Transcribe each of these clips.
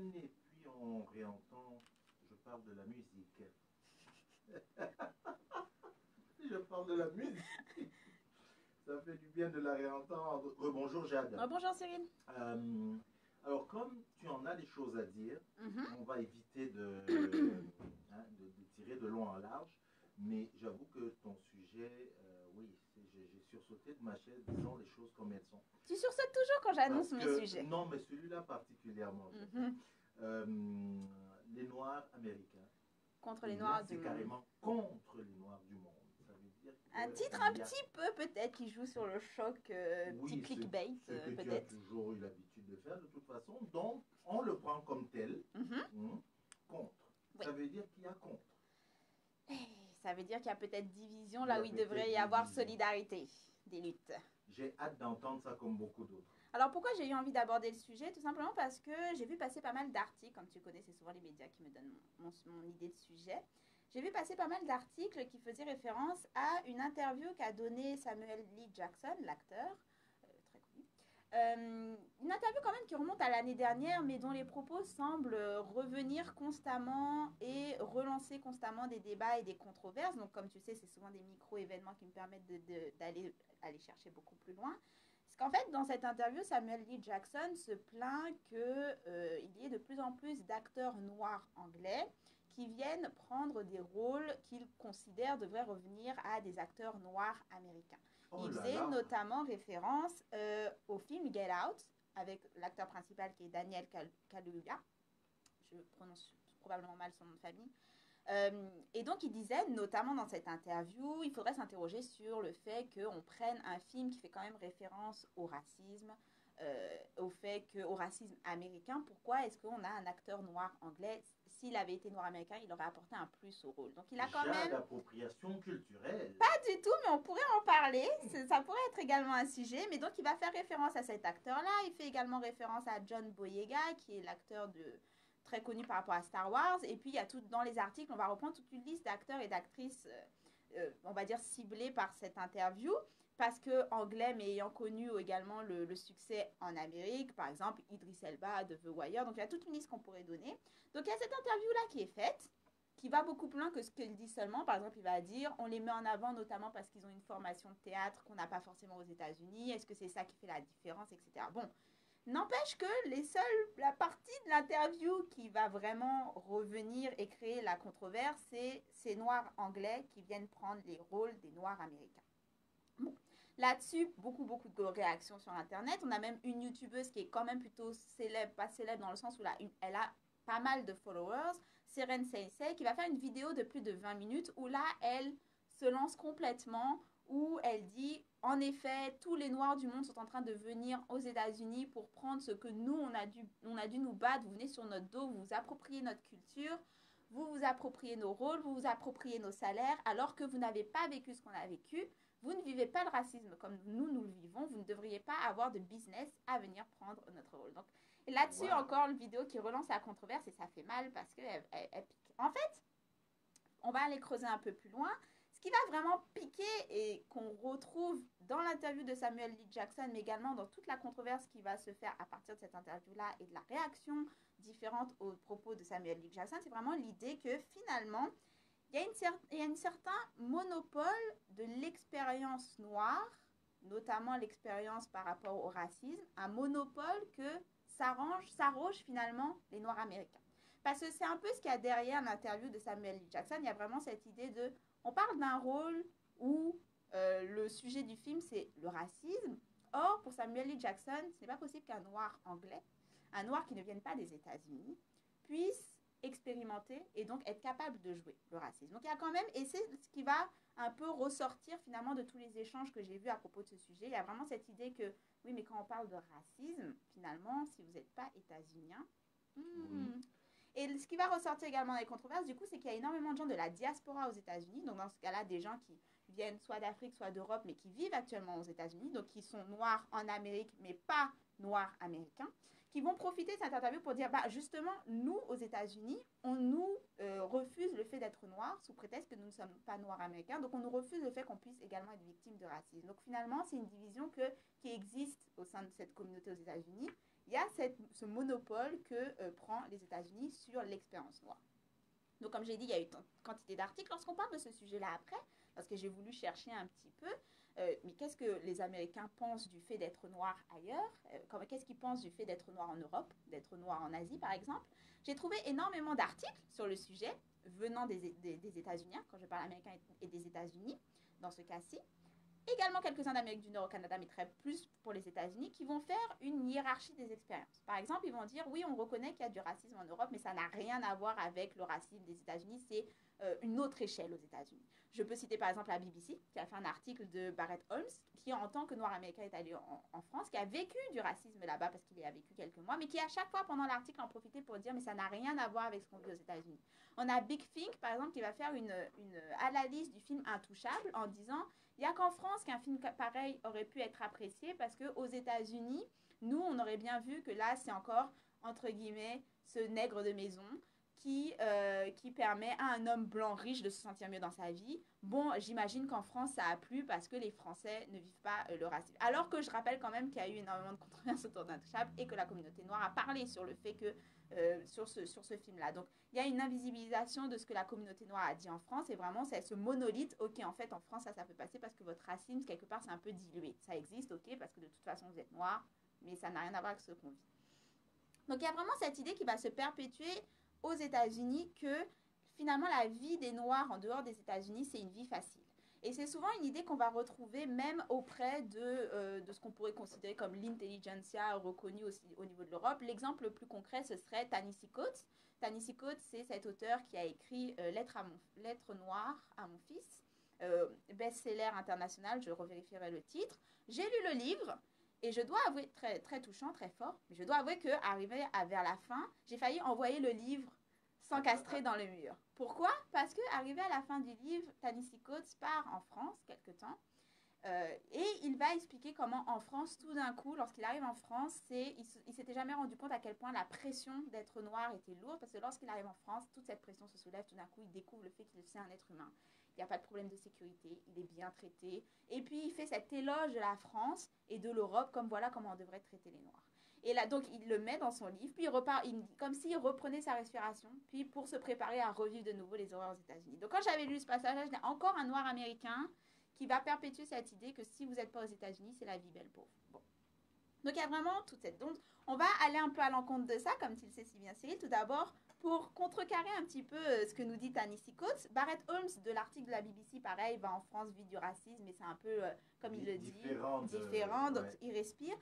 bien et puis on réentend, je parle de la musique. Je parle de la musique. Ça fait du bien de la réentendre. Bonjour Jade. Bonjour Cyril. Euh, alors comme tu en as des choses à dire, on va éviter de tirer de long en large, mais j'avoue que ton sujet, oui, j'ai sursauté de ma chaise, disons les choses comme elles sont. Tu sursautes toujours quand j'annonce Parce mes que, sujets. non, mais celui-là particulièrement, euh, les Noirs américains. Contre Et les là, Noirs du c'est monde. carrément contre les Noirs du monde. Ça veut dire Un qu'il titre un y a... petit peu peut-être qui joue sur le choc, petit Oui, clickbait ce que tu as peut-être. toujours eu l'habitude de faire de toute façon. Donc, on le prend comme tel, contre. Oui. Ça veut dire qu'il y a contre. Ça veut dire qu'il y a peut-être division Il y là a où il peut-être devrait y avoir division. solidarité des luttes. J'ai hâte d'entendre ça comme beaucoup d'autres. Alors pourquoi j'ai eu envie d'aborder le sujet? Tout simplement parce que j'ai vu passer pas mal d'articles, comme tu connais, c'est souvent les médias qui me donnent mon idée de sujet. J'ai vu passer pas mal d'articles qui faisaient référence à une interview qu'a donnée Samuel L. Jackson, l'acteur, très connu. Une interview quand même qui remonte à l'année dernière, mais dont les propos semblent revenir constamment et relancer constamment des débats et des controverses. Donc comme tu sais, c'est souvent des micro-événements qui me permettent d'aller chercher beaucoup plus loin. Parce qu'en fait, dans cette interview, Samuel L. Jackson se plaint qu'il y ait de plus en plus d'acteurs noirs anglais qui viennent prendre des rôles qu'il considère devraient revenir à des acteurs noirs américains. Oh Il là faisait là. notamment référence au film Get Out avec l'acteur principal qui est Daniel Kaluuya. Je prononce probablement mal son nom de famille. Et donc il disait, notamment dans cette interview, il faudrait s'interroger sur le fait qu'on prenne un film qui fait quand même référence au racisme, au racisme américain. Pourquoi est-ce qu'on a un acteur noir anglais? S'il avait été noir américain, il aurait apporté un plus au rôle. Donc il a quand même... D'appropriation culturelle. Pas du tout, mais on pourrait en parler. Ça pourrait être également un sujet. Mais donc il va faire référence à cet acteur-là. Il fait également référence à John Boyega, qui est l'acteur très connu par rapport à Star Wars. Et puis il y a tout dans les articles, on va reprendre toute une liste d'acteurs et d'actrices, on va dire ciblés par cette interview, parce que anglais, mais ayant connu également le succès en Amérique, par exemple Idris Elba de The Wire. Donc il y a toute une liste qu'on pourrait donner. Donc il y a cette interview-là qui est faite, qui va beaucoup plus loin que ce qu'il dit seulement. Par exemple, il va dire, on les met en avant notamment parce qu'ils ont une formation de théâtre qu'on n'a pas forcément aux États-Unis. Est-ce que c'est ça qui fait la différence, etc. Bon, n'empêche que la partie de l'interview qui va vraiment revenir et créer la controverse, c'est ces Noirs anglais qui viennent prendre les rôles des Noirs américains. Bon, là-dessus, beaucoup de réactions sur Internet. On a même une youtubeuse qui est quand même plutôt célèbre, pas célèbre dans le sens où elle a pas mal de followers, Seren Sensei, qui va faire une vidéo de plus de 20 minutes où là, elle se lance complètement, où elle dit, en effet, tous les Noirs du monde sont en train de venir aux États-Unis pour prendre ce que nous, on a dû nous battre. Vous venez sur notre dos, vous vous appropriez notre culture, vous vous appropriez nos rôles, vous vous appropriez nos salaires, alors que vous n'avez pas vécu ce qu'on a vécu. Vous ne vivez pas le racisme comme nous le vivons. Vous ne devriez pas avoir de business à venir prendre notre rôle. Donc là-dessus, encore une vidéo qui relance la controverse et ça fait mal parce qu'elle pique. En fait, on va aller creuser un peu plus loin. Ce qui va vraiment piquer et qu'on retrouve dans l'interview de Samuel L. Jackson, mais également dans toute la controverse qui va se faire à partir de cette interview-là et de la réaction différente aux propos de Samuel L. Jackson, c'est vraiment l'idée que finalement, il y a un certain monopole de l'expérience noire, notamment l'expérience par rapport au racisme, un monopole que s'arroge finalement les Noirs américains. Parce que c'est un peu ce qu'il y a derrière l'interview de Samuel L. Jackson. Il y a vraiment cette idée de... On parle d'un rôle où le sujet du film, c'est le racisme. Or, pour Samuel L. Jackson, ce n'est pas possible qu'un noir anglais, un noir qui ne vienne pas des États-Unis, puisse expérimenter et donc être capable de jouer le racisme. Donc il y a quand même, et c'est ce qui va un peu ressortir finalement de tous les échanges que j'ai vus à propos de ce sujet, il y a vraiment cette idée que, oui, mais quand on parle de racisme, finalement, si vous n'êtes pas états-unien, et ce qui va ressortir également dans les controverses, du coup, c'est qu'il y a énormément de gens de la diaspora aux États-Unis. Donc, dans ce cas-là, des gens qui viennent soit d'Afrique, soit d'Europe, mais qui vivent actuellement aux États-Unis, donc qui sont noirs en Amérique, mais pas noirs américains, qui vont profiter de cette interview pour dire, bah, justement, nous, aux États-Unis, on nous refuse le fait d'être noirs sous prétexte que nous ne sommes pas noirs américains. Donc, on nous refuse le fait qu'on puisse également être victime de racisme. Donc, finalement, c'est une division qui existe au sein de cette communauté aux États-Unis. il y a ce monopole que prend les États-Unis sur l'expérience noire. Donc, comme j'ai dit, il y a eu une quantité d'articles. Lorsqu'on parle de ce sujet-là après, parce que j'ai voulu chercher un petit peu, mais qu'est-ce que les Américains pensent du fait d'être noirs ailleurs? Qu'est-ce qu'ils pensent du fait d'être noirs en Europe, d'être noirs en Asie, par exemple? J'ai trouvé énormément d'articles sur le sujet venant des États-Unis, quand je parle américain et des États-Unis, dans ce cas-ci. Également quelques-uns d'Amérique du Nord au Canada, mais très plus pour les États-Unis, qui vont faire une hiérarchie des expériences. Par exemple, ils vont dire, oui, on reconnaît qu'il y a du racisme en Europe, mais ça n'a rien à voir avec le racisme des États-Unis, c'est une autre échelle aux États-Unis. Je peux citer par exemple la BBC, qui a fait un article de Barrett Holmes, qui en tant que noir américain est allé en France, qui a vécu du racisme là-bas parce qu'il y a vécu quelques mois, mais qui à chaque fois pendant l'article en profitait pour dire, mais ça n'a rien à voir avec ce qu'on vit aux États-Unis. On a Big Think, par exemple, qui va faire une analyse du film Intouchable en disant, il n'y a qu'en France qu'un film pareil aurait pu être apprécié parce qu'aux États-Unis, nous, on aurait bien vu que là, c'est encore, entre guillemets, ce nègre de maison qui permet à un homme blanc riche de se sentir mieux dans sa vie. Bon, j'imagine qu'en France, ça a plu parce que les Français ne vivent pas le racisme. Alors que je rappelle quand même qu'il y a eu énormément de controverses autour d'Intouchable et que la communauté noire a parlé sur le fait que, sur ce film-là. Donc, il y a une invisibilisation de ce que la communauté noire a dit en France et vraiment, c'est ce monolithe. Ok, en fait, en France, ça peut passer parce que votre racisme, quelque part, c'est un peu dilué. Ça existe, ok, parce que de toute façon, vous êtes noir, mais ça n'a rien à voir avec ce qu'on vit. Donc, il y a vraiment cette idée qui va se perpétuer aux États-Unis que finalement la vie des Noirs en dehors des États-Unis, c'est une vie facile. Et c'est souvent une idée qu'on va retrouver même auprès de ce qu'on pourrait considérer comme l'intelligentsia reconnue aussi au niveau de l'Europe. L'exemple le plus concret, ce serait Ta-Nehisi Coates. Ta-Nehisi Coates, c'est cet auteur qui a écrit Lettre noire à mon fils, best-seller international, je revérifierai le titre. J'ai lu le livre. Et je dois avouer, très, très touchant, très fort, mais je dois avouer qu'arrivé vers la fin, j'ai failli envoyer le livre s'encastrer dans le mur. Pourquoi? Parce qu'arrivé à la fin du livre, Ta-Nehisi Coates part en France quelque temps et il va expliquer comment en France, tout d'un coup, lorsqu'il arrive en France, il s'était jamais rendu compte à quel point la pression d'être noir était lourde, parce que lorsqu'il arrive en France, toute cette pression se soulève, tout d'un coup, il découvre le fait qu'il est un être humain. Il n'y a pas de problème de sécurité, il est bien traité. Et puis, il fait cet éloge de la France et de l'Europe, comme voilà comment on devrait traiter les Noirs. Et là, donc, il le met dans son livre, puis il repart, comme s'il reprenait sa respiration, puis pour se préparer à revivre de nouveau les horreurs aux États-Unis. Donc, quand j'avais lu ce passage-là, je disais, encore un Noir américain qui va perpétuer cette idée que si vous n'êtes pas aux États-Unis, c'est la vie belle pauvre. Bon. Donc, il y a vraiment toute cette... Donc, on va aller un peu à l'encontre de ça, comme tu le sais si bien, Cyril. Tout d'abord, pour contrecarrer un petit peu ce que nous dit Ta-Nehisi Coates, Barrett Holmes, de l'article de la BBC, pareil, va en France vivre du racisme, mais c'est un peu, comme il le dit, différent, donc il respire.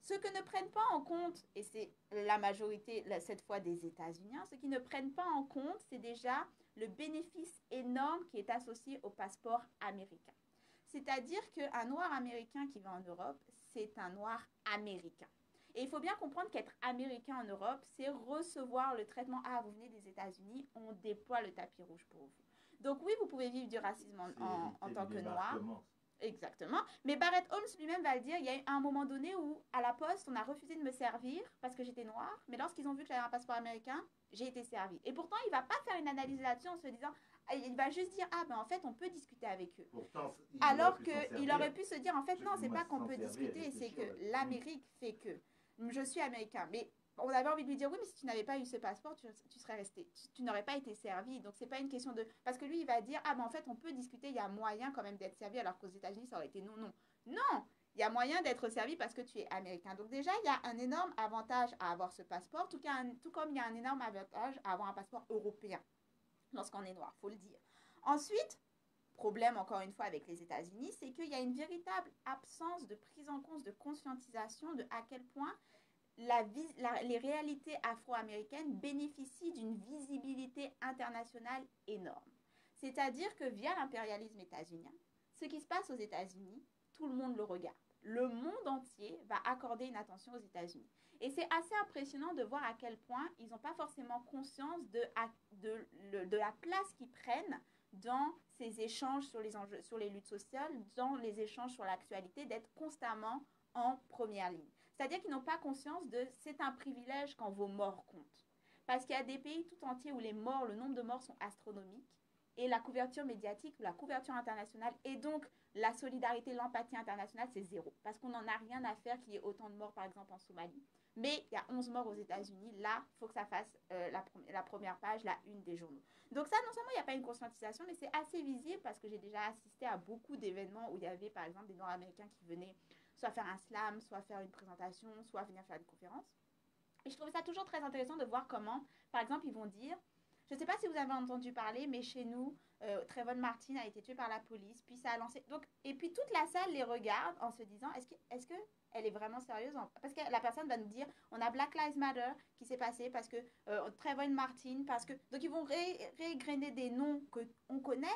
Ce que ne prennent pas en compte, et c'est la majorité, cette fois des États-Unis, ce qui ne prennent pas en compte, c'est déjà le bénéfice énorme qui est associé au passeport américain. C'est-à-dire qu'un noir américain qui va en Europe, c'est un noir américain. Et il faut bien comprendre qu'être américain en Europe, c'est recevoir le traitement « Ah, vous venez des États-Unis, on déploie le tapis rouge pour vous ». Donc oui, vous pouvez vivre du racisme en tant que noir. Exactement. Mais Barrett Holmes lui-même va le dire, il y a eu un moment donné où, à la poste, on a refusé de me servir parce que j'étais noire, mais lorsqu'ils ont vu que j'avais un passeport américain, j'ai été servie. Et pourtant, il ne va pas faire une analyse là-dessus en se disant, il va juste dire, ah ben en fait, on peut discuter avec eux. Pourtant, alors qu'il aurait pu se dire, en fait, non, c'est pas qu'on peut discuter, c'est que l'Amérique fait que je suis américain. Mais on avait envie de lui dire, oui, mais si tu n'avais pas eu ce passeport, tu serais resté, tu n'aurais pas été servi. Donc, c'est pas une question de... Parce que lui, il va dire, ah ben en fait, on peut discuter, il y a moyen quand même d'être servi, alors qu'aux États-Unis, ça aurait été non, non. Non, il y a moyen d'être servi parce que tu es américain. Donc déjà, il y a un énorme avantage à avoir ce passeport, tout comme il y a un énorme avantage à avoir un passeport européen lorsqu'on est noir, il faut le dire. Ensuite, problème encore une fois avec les États-Unis, c'est qu'il y a une véritable absence de prise en compte, de conscientisation de à quel point les réalités afro-américaines bénéficient d'une visibilité internationale énorme. C'est-à-dire que via l'impérialisme états-unien, ce qui se passe aux États-Unis, tout le monde le regarde. Le monde entier va accorder une attention aux États-Unis. Et c'est assez impressionnant de voir à quel point ils n'ont pas forcément conscience de la place qu'ils prennent dans ces échanges sur les enjeux, sur les luttes sociales, dans les échanges sur l'actualité, d'être constamment en première ligne. C'est-à-dire qu'ils n'ont pas conscience de c'est un privilège quand vos morts comptent. Parce qu'il y a des pays tout entiers où les morts, le nombre de morts sont astronomiques et la couverture médiatique, la couverture internationale et donc la solidarité, l'empathie internationale, c'est zéro. Parce qu'on n'en a rien à faire qu'il y ait autant de morts, par exemple, en Somalie. Mais il y a 11 morts aux États-Unis. Là, il faut que ça fasse la première page, la une des journaux. Donc ça, non seulement il n'y a pas une conscientisation, mais c'est assez visible parce que j'ai déjà assisté à beaucoup d'événements où il y avait, par exemple, des Noirs américains qui venaient soit faire un slam, soit faire une présentation, soit venir faire une conférence. Et je trouvais ça toujours très intéressant de voir comment, par exemple, ils vont dire, je ne sais pas si vous avez entendu parler, mais chez nous, Trayvon Martin a été tué par la police, puis ça a lancé... Donc, et puis toute la salle les regarde en se disant, est-ce que elle est vraiment sérieuse? Parce que la personne va nous dire, on a Black Lives Matter qui s'est passé parce que Trayvon Martin, parce que... Donc, ils vont régrainer des noms qu'on connaît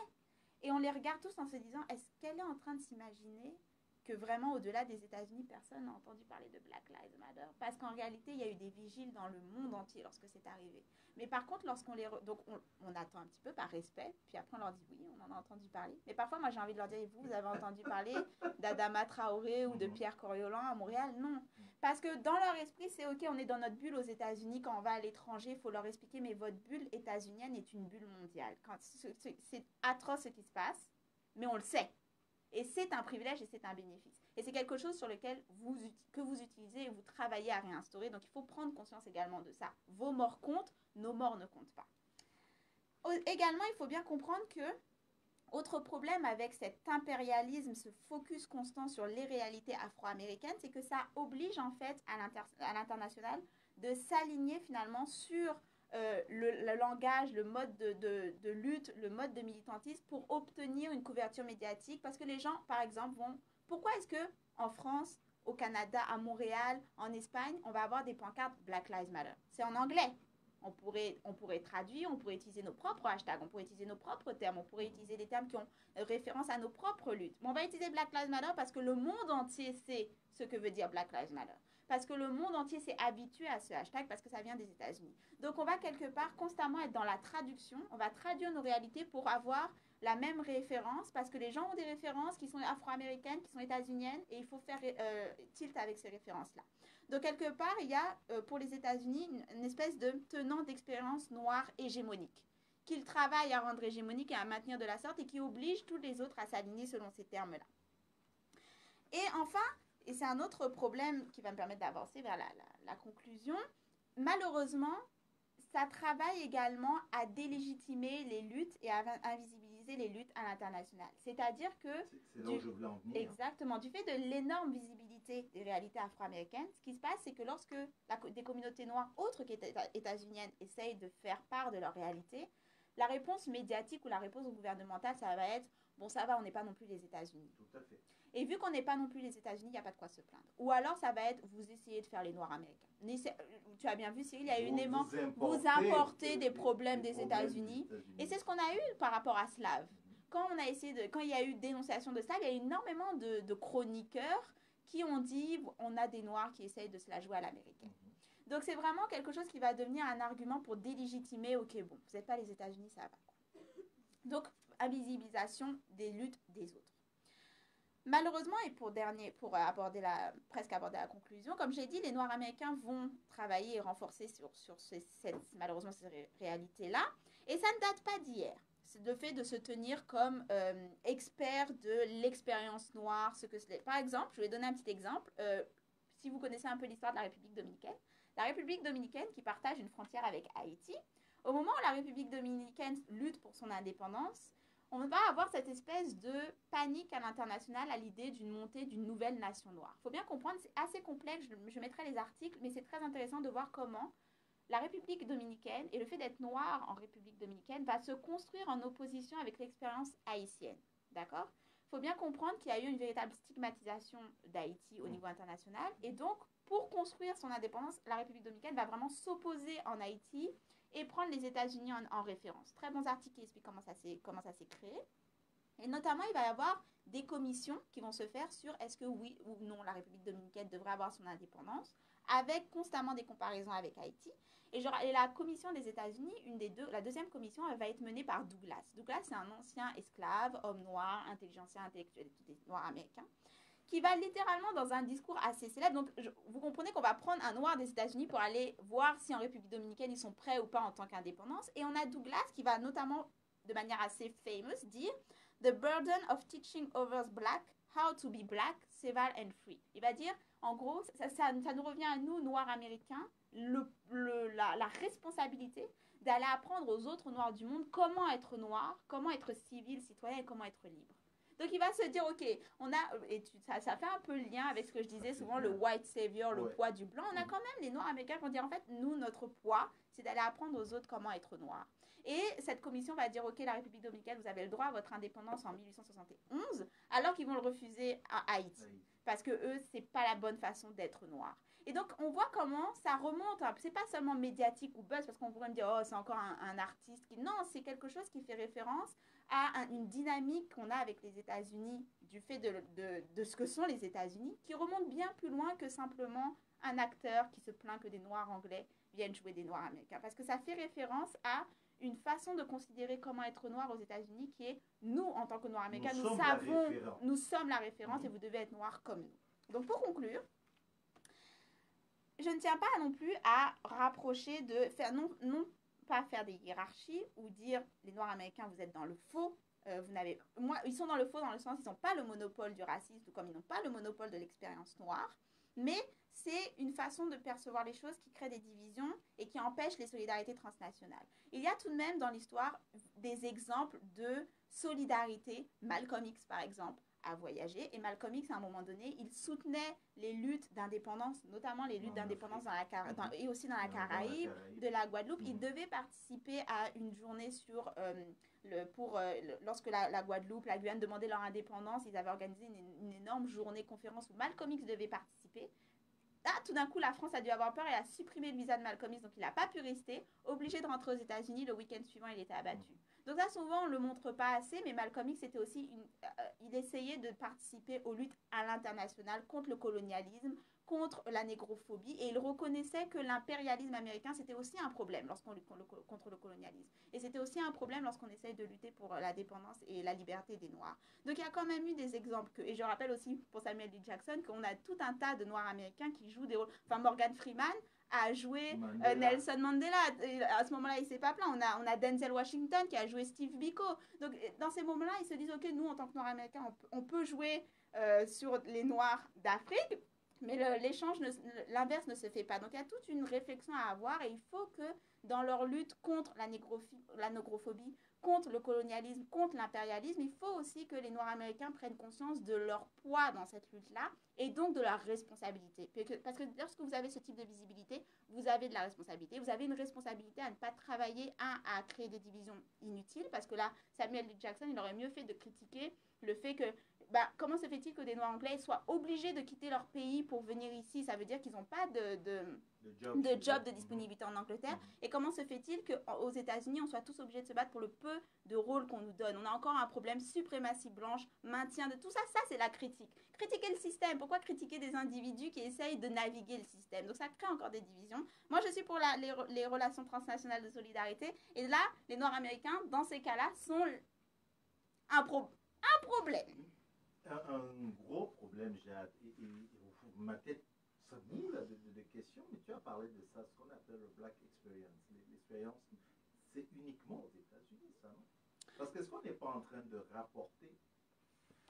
et on les regarde tous en se disant, est-ce qu'elle est en train de s'imaginer que vraiment, au-delà des États-Unis, personne n'a entendu parler de Black Lives Matter. Parce qu'en réalité, il y a eu des vigiles dans le monde entier lorsque c'est arrivé. Mais par contre, lorsqu'on les... Donc, on attend un petit peu par respect, puis après, on leur dit, oui, on en a entendu parler. Mais parfois, moi, j'ai envie de leur dire, vous avez entendu parler d'Adama Traoré ou de Pierre Coriolan à Montréal? Non. Parce que dans leur esprit, c'est OK, on est dans notre bulle aux États-Unis. Quand on va à l'étranger, il faut leur expliquer, mais votre bulle états-unienne est une bulle mondiale. C'est atroce ce qui se passe, mais on le sait. Et c'est un privilège et c'est un bénéfice. Et c'est quelque chose sur lequel que vous utilisez et vous travaillez à réinstaurer. Donc, il faut prendre conscience également de ça. Vos morts comptent, nos morts ne comptent pas. Également, il faut bien comprendre que, autre problème avec cet impérialisme, ce focus constant sur les réalités afro-américaines, c'est que ça oblige en fait à l'international de s'aligner finalement sur le langage, le mode de lutte, le mode de militantisme pour obtenir une couverture médiatique. Parce que les gens, par exemple, vont... Pourquoi est-ce que en France, au Canada, à Montréal, en Espagne, on va avoir des pancartes Black Lives Matter? C'est en anglais. On pourrait traduire, on pourrait utiliser nos propres hashtags, on pourrait utiliser nos propres termes, on pourrait utiliser des termes qui ont référence à nos propres luttes. Mais on va utiliser Black Lives Matter parce que le monde entier sait ce que veut dire Black Lives Matter. Parce que le monde entier s'est habitué à ce hashtag parce que ça vient des États-Unis. Donc on va quelque part constamment être dans la traduction, on va traduire nos réalités pour avoir la même référence parce que les gens ont des références qui sont afro-américaines, qui sont états-uniennes et il faut faire tilt avec ces références-là. Donc, quelque part, il y a pour les États-Unis une espèce de tenant d'expérience noire hégémonique qu'ils travaillent à rendre hégémonique et à maintenir de la sorte et qui oblige tous les autres à s'aligner selon ces termes-là. Et enfin, et c'est un autre problème qui va me permettre d'avancer vers la conclusion, malheureusement, ça travaille également à délégitimer les luttes et à invisibiliser les luttes à l'international. C'est-à-dire que... C'est là où je voulais en venir. Exactement. Du fait de l'énorme visibilité des réalités afro-américaines, ce qui se passe, c'est que lorsque des communautés noires autres qu'états-uniennes essayent de faire part de leur réalité, la réponse médiatique ou la réponse gouvernementale, ça va être « bon, ça va, on n'est pas non plus les États-Unis ». Tout à fait. Et vu qu'on n'est pas non plus les États-Unis, il n'y a pas de quoi se plaindre. Ou alors, ça va être « vous essayez de faire les Noirs américains ». Tu as bien vu, Cyril, il y a eu une aimant « vous importez des problèmes des États-Unis ». Et c'est ce qu'on a eu par rapport à Slav. Quand il y a eu dénonciation de Slav, il y a eu énormément de chroniqueurs qui ont dit « on a des Noirs qui essayent de se la jouer à l'américaine ». Donc, c'est vraiment quelque chose qui va devenir un argument pour délégitimer « ok, bon, vous n'êtes pas les États-Unis, ça va ». Donc, invisibilisation des luttes des autres. Malheureusement, et pour presque aborder la conclusion, comme j'ai dit, les Noirs américains vont travailler et renforcer sur malheureusement ces réalités-là. Et ça ne date pas d'hier. C'est le fait de se tenir comme expert de l'expérience noire. Par exemple, je vais donner un petit exemple. Si vous connaissez un peu l'histoire de la République dominicaine qui partage une frontière avec Haïti, au moment où la République dominicaine lutte pour son indépendance, on va avoir cette espèce de panique à l'international à l'idée d'une montée d'une nouvelle nation noire. Il faut bien comprendre, c'est assez complexe, je mettrai les articles, mais c'est très intéressant de voir comment la République dominicaine et le fait d'être noir en République dominicaine va se construire en opposition avec l'expérience haïtienne. D'accord ? Il faut bien comprendre qu'il y a eu une véritable stigmatisation d'Haïti au niveau international. Et donc, pour construire son indépendance, la République dominicaine va vraiment s'opposer en Haïti et prendre les États-Unis en référence. Très bons articles qui expliquent comment ça s'est créé. Et notamment, il va y avoir des commissions qui vont se faire sur est-ce que oui ou non la République dominicaine devrait avoir son indépendance, avec constamment des comparaisons avec Haïti. Et la commission des États-Unis, la deuxième commission, elle va être menée par Douglas. Douglas, c'est un ancien esclave, homme noir, intelligentsia intellectuel des Noirs américains, qui va littéralement dans un discours assez célèbre. Donc, vous comprenez qu'on va prendre un noir des États-Unis pour aller voir si en République dominicaine, ils sont prêts ou pas en tant qu'indépendance. Et on a Douglas qui va notamment, de manière assez famous, dire « The burden of teaching others black how to be black, civil and free ». Il va dire En gros, ça nous revient à nous, Noirs américains, la responsabilité d'aller apprendre aux autres Noirs du monde comment être noir, comment être civil, citoyen et comment être libre. Donc il va se dire, ok, on a, ça fait un peu le lien avec ce que je disais souvent, le white savior, le poids du blanc. On a quand même les Noirs américains qui vont dire, en fait, nous, notre poids, c'est d'aller apprendre aux autres comment être noir. Et cette commission va dire, ok, la République dominicaine, vous avez le droit à votre indépendance en 1871, alors qu'ils vont le refuser à Haïti. Parce que eux, c'est pas la bonne façon d'être noir. Et donc, on voit comment ça remonte. C'est pas seulement médiatique ou buzz, parce qu'on pourrait me dire, oh, c'est encore un artiste. Non, c'est quelque chose qui fait référence à une dynamique qu'on a avec les États-Unis, du fait de ce que sont les États-Unis, qui remonte bien plus loin que simplement un acteur qui se plaint que des Noirs anglais viennent jouer des Noirs américains. Parce que ça fait référence à une façon de considérer comment être noir aux États-Unis qui est, nous, en tant que Noirs américains, nous sommes la référence et vous devez être noirs comme nous. Donc, pour conclure, je ne tiens pas non plus à rapprocher de faire, non pas faire des hiérarchies ou dire les Noirs américains, vous êtes dans le faux. Ils sont dans le faux dans le sens ils n'ont pas le monopole du racisme, tout comme ils n'ont pas le monopole de l'expérience noire. Mais c'est une façon de percevoir les choses qui crée des divisions et qui empêche les solidarités transnationales. Il y a tout de même dans l'histoire des exemples de solidarité. Malcolm X, par exemple, a voyagé. Et Malcolm X, à un moment donné, il soutenait les luttes d'indépendance, notamment les luttes d'indépendance et aussi dans la Caraïbe, de la Guadeloupe. Il devait participer à une journée sur... lorsque la Guadeloupe, la Guyane demandaient leur indépendance, ils avaient organisé une énorme journée conférence où Malcolm X devait participer. Là, tout d'un coup, la France a dû avoir peur et a supprimé le visa de Malcolm X, donc il n'a pas pu rester. Obligé de rentrer aux États-Unis, le week-end suivant, il était abattu. Donc ça, souvent, on ne le montre pas assez, mais Malcolm X était aussi il essayait de participer aux luttes à l'international contre le colonialisme, contre la négrophobie, et il reconnaissait que l'impérialisme américain, c'était aussi un problème lorsqu'on lutte contre le colonialisme. Et c'était aussi un problème lorsqu'on essaye de lutter pour la dépendance et la liberté des Noirs. Donc il y a quand même eu des exemples. Et je rappelle aussi pour Samuel L. Jackson qu'on a tout un tas de Noirs américains qui jouent des rôles. Enfin, Morgan Freeman a joué Nelson Mandela. À ce moment-là, il ne s'est pas plaint. On a Denzel Washington qui a joué Steve Biko. Donc, dans ces moments-là, ils se disent, OK, nous, en tant que Noirs américains, on peut jouer sur les Noirs d'Afrique, mais l'inverse ne se fait pas. Donc, il y a toute une réflexion à avoir et il faut que dans leur lutte contre la négrophobie, contre le colonialisme, contre l'impérialisme, il faut aussi que les Noirs américains prennent conscience de leur poids dans cette lutte-là et donc de leur responsabilité. Parce que lorsque vous avez ce type de visibilité, vous avez de la responsabilité. Vous avez une responsabilité à ne pas travailler, à créer des divisions inutiles, parce que là, Samuel L. Jackson, il aurait mieux fait de critiquer le fait que comment se fait-il que des Noirs anglais soient obligés de quitter leur pays pour venir ici? Ça veut dire qu'ils n'ont pas de job de disponibilité en Angleterre. Et comment se fait-il qu'aux États-Unis, on soit tous obligés de se battre pour le peu de rôle qu'on nous donne? On a encore un problème suprématie blanche, maintien de tout ça. Ça, c'est la critique. Critiquer le système. Pourquoi critiquer des individus qui essayent de naviguer le système? Donc, ça crée encore des divisions. Moi, je suis pour les relations transnationales de solidarité. Et là, les Noirs américains, dans ces cas-là, sont un problème. Un gros problème, Jade. Ma tête, ça boule de questions, mais tu as parlé de ça, ce qu'on appelle le Black Experience. L'expérience, c'est uniquement aux États-Unis, ça, non? Parce que est-ce qu'on n'est pas en train de rapporter?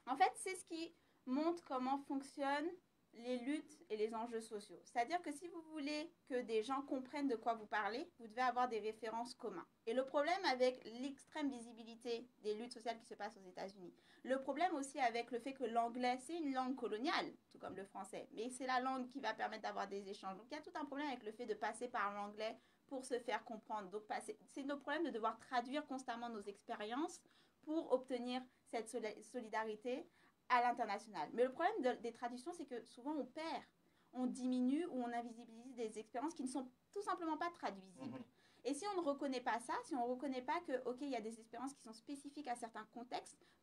En fait, c'est ce qui montre comment fonctionnent les luttes et les enjeux sociaux. C'est-à-dire que si vous voulez que des gens comprennent de quoi vous parlez, vous devez avoir des références communes. Et le problème avec l'extrême visibilité des luttes sociales qui se passent aux États-Unis, le problème aussi avec le fait que l'anglais, c'est une langue coloniale, tout comme le français, mais c'est la langue qui va permettre d'avoir des échanges. Donc il y a tout un problème avec le fait de passer par l'anglais pour se faire comprendre. Donc c'est le problème de devoir traduire constamment nos expériences pour obtenir cette solidarité à l'international. Mais le problème des traductions, c'est que souvent on perd, on diminue ou on invisibilise des expériences qui ne sont tout simplement pas traduisibles. Et si on ne reconnaît pas ça, si on ne reconnaît pas que, OK, il y a des expériences qui sont spécifiques à certains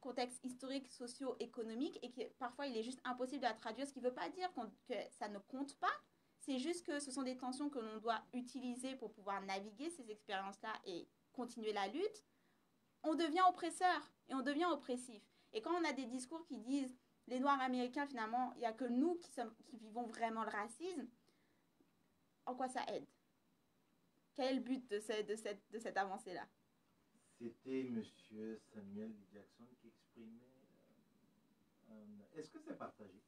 contextes historiques, sociaux, économiques, et que parfois il est juste impossible de la traduire, ce qui ne veut pas dire que ça ne compte pas, c'est juste que ce sont des tensions que l'on doit utiliser pour pouvoir naviguer ces expériences-là et continuer la lutte, on devient oppresseur et on devient oppressif. Et quand on a des discours qui disent les Noirs américains, finalement, il n'y a que nous qui vivons vraiment le racisme, en quoi ça aide? Quel est le but de cette avancée-là? C'était M. Samuel L. Jackson qui exprimait... Est-ce que c'est partagé?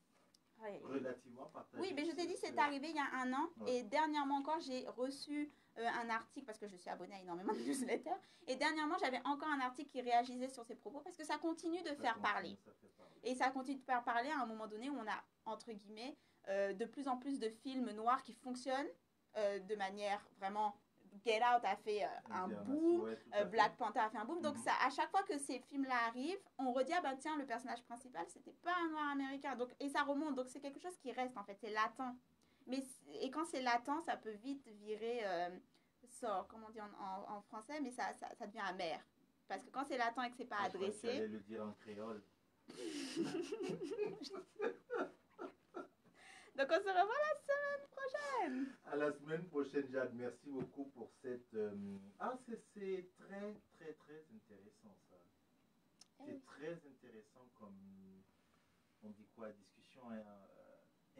Ouais. relativement partagé. Oui, mais je t'ai dit, c'est arrivé il y a un an. Ouais. Et dernièrement, quand j'ai reçu un article, parce que je suis abonnée à énormément de newsletters, et dernièrement, j'avais encore un article qui réagissait sur ces propos, parce que ça continue de faire parler. Ça fait parler. Et ça continue de faire parler à un moment donné où on a, entre guillemets, de plus en plus de films noirs qui fonctionnent de manière vraiment... Get Out a fait un boom, Ouais, Black Panther a fait un boom. Donc, Mhm. ça, à chaque fois que ces films-là arrivent, on redit, ah ben tiens, le personnage principal, c'était pas un noir américain. Donc, et ça remonte. Donc, c'est quelque chose qui reste, en fait. C'est latent. Et quand c'est latent, ça peut vite virer, comment on dit en français, mais ça devient amer. Parce que quand c'est latent et que c'est pas Je crois que tu allais adressé... le dire en créole. Donc, on se revoit la semaine prochaine. À la semaine prochaine, Jade. Merci beaucoup pour cette... Ah, c'est très, très, très intéressant, ça. C'est très intéressant comme... On dit quoi? Discussion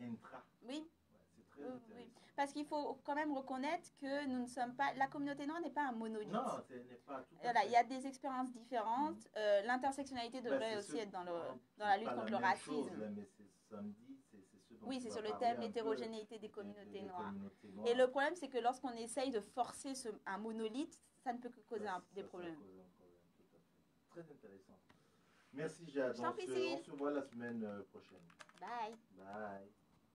intra. Oui. Ouais, c'est très intéressant. Oui. Parce qu'il faut quand même reconnaître que nous ne sommes pas... La communauté noire n'est pas un monolithe. Non, ce n'est pas tout à Voilà, fait. il y a des expériences différentes. L'intersectionnalité devrait aussi être dans la lutte contre le racisme. Chose, là, mais samedi, c'est ce dont Oui, tu c'est vas sur le parler thème un l'hétérogénéité des peu communautés des noires. communautés noires. Et le problème, c'est que lorsqu'on essaye de forcer un monolithe, ça ne peut que causer des problèmes. Ça cause un problème, tout à fait. Très intéressant. Merci, Jade. Je t'en prie, On se voit la semaine prochaine. Bye. Bye.